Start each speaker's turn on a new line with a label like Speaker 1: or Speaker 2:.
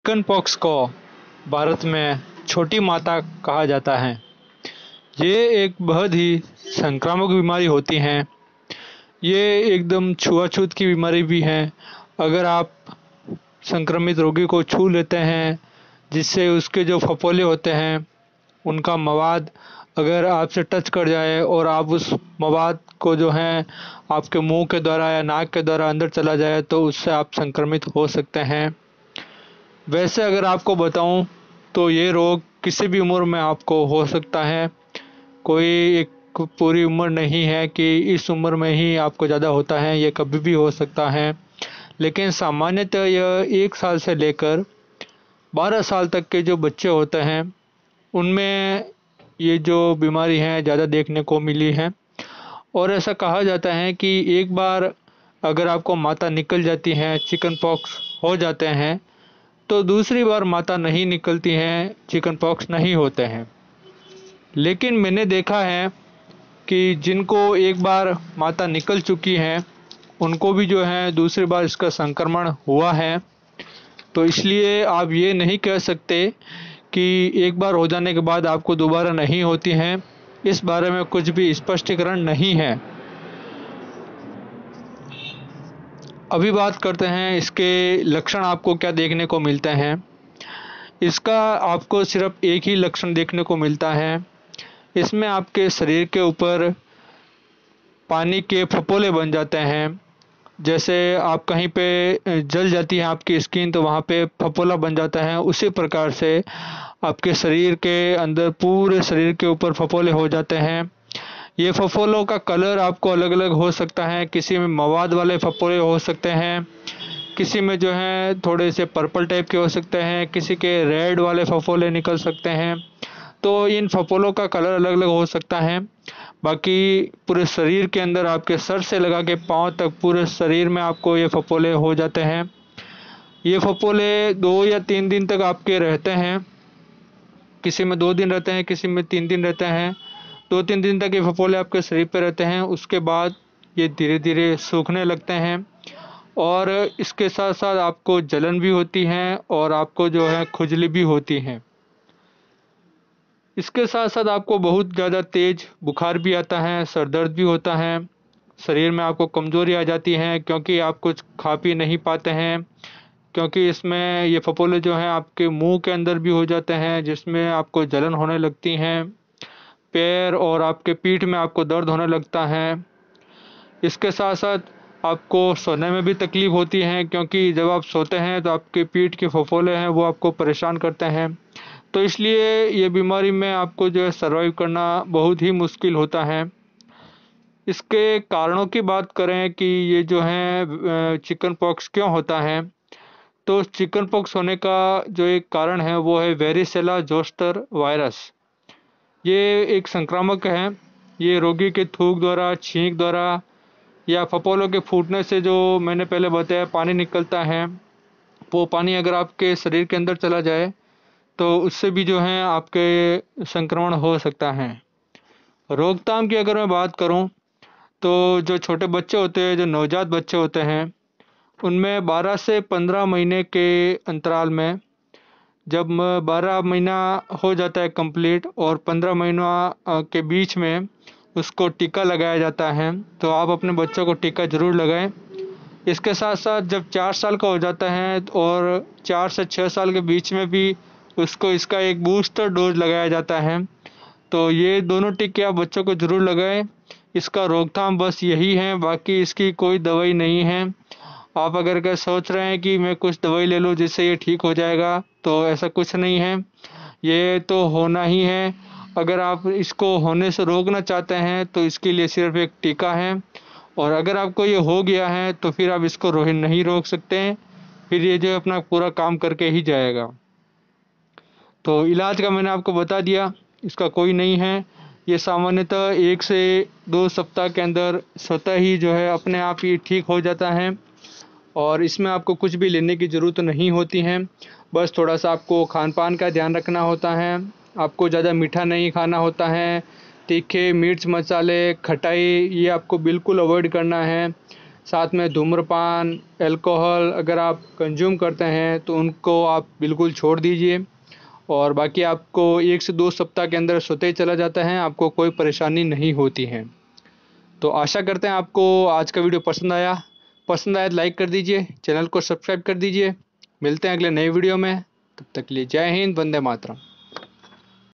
Speaker 1: Chicken pox को भारत में छोटी माता कहा जाता है। ये एक बहुत ही संक्रामक बीमारी होती है। ये एकदम छुआछूत की बीमारी भी है। अगर आप संक्रमित रोगी को छू लेते हैं, जिससे उसके जो फफोले होते हैं उनका मवाद अगर आपसे टच कर जाए और आप उस मवाद को जो है आपके मुंह के द्वारा या नाक के द्वारा अंदर चला जाए तो उससे आप संक्रमित हो सकते हैं। वैसे अगर आपको बताऊं तो ये रोग किसी भी उम्र में आपको हो सकता है। कोई एक पूरी उम्र नहीं है कि इस उम्र में ही आपको ज़्यादा होता है, ये कभी भी हो सकता है। लेकिन सामान्यतः यह 1 साल से लेकर 12 साल तक के जो बच्चे होते हैं उनमें ये जो बीमारी है ज़्यादा देखने को मिली है। और ऐसा कहा जाता है कि एक बार अगर आपको माता निकल जाती है, चिकन पॉक्स हो जाते हैं, तो दूसरी बार माता नहीं निकलती हैं, चिकन पॉक्स नहीं होते हैं। लेकिन मैंने देखा है कि जिनको एक बार माता निकल चुकी है उनको भी जो है दूसरी बार इसका संक्रमण हुआ है। तो इसलिए आप ये नहीं कह सकते कि एक बार हो जाने के बाद आपको दोबारा नहीं होती हैं। इस बारे में कुछ भी स्पष्टीकरण नहीं है। अभी बात करते हैं इसके लक्षण आपको क्या देखने को मिलते हैं। इसका आपको सिर्फ एक ही लक्षण देखने को मिलता है। इसमें आपके शरीर के ऊपर पानी के फपोले बन जाते हैं। जैसे आप कहीं पे जल जाती है आपकी स्किन तो वहाँ पे फपोला बन जाता है, उसी प्रकार से आपके शरीर के अंदर पूरे शरीर के ऊपर फपोले हो जाते हैं। ये फफोलों का कलर आपको अलग अलग हो सकता है। किसी में मवाद वाले फपोले हो सकते हैं, किसी में जो है थोड़े से पर्पल टाइप के हो सकते हैं, किसी के रेड वाले फफोले निकल सकते हैं। तो इन फफोलों का कलर अलग अलग हो सकता है। बाकी पूरे शरीर के अंदर आपके सर से लगा के पाँव तक पूरे शरीर में आपको ये फफोले हो जाते हैं। ये फफोले 2 या 3 दिन तक आपके रहते हैं। किसी में 2 दिन रहते हैं, किसी में 3 दिन रहते हैं। 2-3 दिन तक ये फफोले आपके शरीर पे रहते हैं। उसके बाद ये धीरे धीरे सूखने लगते हैं और इसके साथ साथ आपको जलन भी होती है और आपको जो है खुजली भी होती है। इसके साथ साथ आपको बहुत ज़्यादा तेज बुखार भी आता है, सर दर्द भी होता है, शरीर में आपको कमज़ोरी आ जाती है क्योंकि आप कुछ खा पी नहीं पाते हैं। क्योंकि इसमें ये फफोले जो हैं आपके मुंह के अंदर भी हो जाते हैं, जिसमें आपको जलन होने लगती हैं। पैर और आपके पीठ में आपको दर्द होने लगता है। इसके साथ साथ आपको सोने में भी तकलीफ़ होती है क्योंकि जब आप सोते हैं तो आपके पीठ के फफोले हैं वो आपको परेशान करते हैं। तो इसलिए ये बीमारी में आपको जो है सर्वाइव करना बहुत ही मुश्किल होता है। इसके कारणों की बात करें कि ये जो है चिकन पॉक्स क्यों होता है, तो चिकन पॉक्स होने का जो एक कारण है वो है वेरिसेला जोस्टर वायरस। ये एक संक्रामक है। ये रोगी के थूक द्वारा, छींक द्वारा या फफोलों के फूटने से जो मैंने पहले बताया पानी निकलता है, वो पानी अगर आपके शरीर के अंदर चला जाए तो उससे भी जो है आपके संक्रमण हो सकता है। रोकथाम की अगर मैं बात करूं तो जो छोटे बच्चे होते हैं, जो नवजात बच्चे होते हैं, उनमें 12 से 15 महीने के अंतराल में, जब 12 महीना हो जाता है कंप्लीट और 15 महीना के बीच में उसको टीका लगाया जाता है, तो आप अपने बच्चों को टीका ज़रूर लगाएं। इसके साथ साथ जब 4 साल का हो जाता है और 4 से 6 साल के बीच में भी उसको इसका एक बूस्टर डोज लगाया जाता है। तो ये दोनों टीके आप बच्चों को ज़रूर लगाएं। इसका रोकथाम बस यही है, बाकी इसकी कोई दवाई नहीं है। आप अगर क्या सोच रहे हैं कि मैं कुछ दवाई ले लूँ जिससे ये ठीक हो जाएगा, तो ऐसा कुछ नहीं है। ये तो होना ही है। अगर आप इसको होने से रोकना चाहते हैं तो इसके लिए सिर्फ एक टीका है, और अगर आपको ये हो गया है तो फिर आप इसको नहीं रोक सकते हैं। फिर ये जो है अपना पूरा काम करके ही जाएगा। तो इलाज का मैंने आपको बता दिया, इसका कोई नहीं है। ये सामान्यतः 1 से 2 सप्ताह के अंदर स्वतः ही जो है अपने आप ही ठीक हो जाता है और इसमें आपको कुछ भी लेने की ज़रूरत नहीं होती है। बस थोड़ा सा आपको खान पान का ध्यान रखना होता है। आपको ज़्यादा मीठा नहीं खाना होता है। तीखे, मिर्च, मसाले, खटाई ये आपको बिल्कुल अवॉइड करना है। साथ में धूम्रपान, अल्कोहल अगर आप कंज्यूम करते हैं तो उनको आप बिल्कुल छोड़ दीजिए। और बाकी आपको 1 से 2 सप्ताह के अंदर स्वतः ही चला जाता है, आपको कोई परेशानी नहीं होती है। तो आशा करते हैं आपको आज का वीडियो पसंद आया तो लाइक कर दीजिए, चैनल को सब्सक्राइब कर दीजिए। मिलते हैं अगले नए वीडियो में, तब तक के लिए जय हिंद, वंदे मातरम।